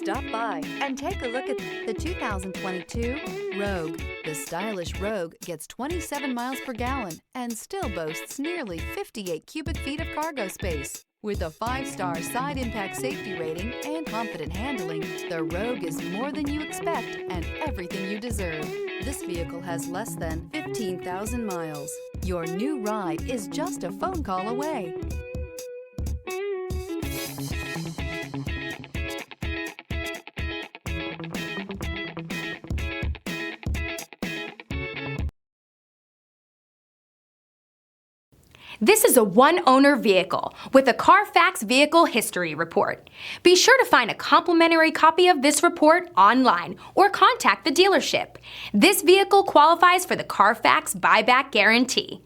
Stop by and take a look at the 2022 Rogue. The stylish Rogue gets 27 miles per gallon and still boasts nearly 58 cubic feet of cargo space. With a 5-star side impact safety rating and confident handling, the Rogue is more than you expect and everything you deserve. This vehicle has less than 15,000 miles. Your new ride is just a phone call away. This is a one-owner vehicle with a Carfax Vehicle History Report. Be sure to find a complimentary copy of this report online or contact the dealership. This vehicle qualifies for the Carfax Buyback Guarantee.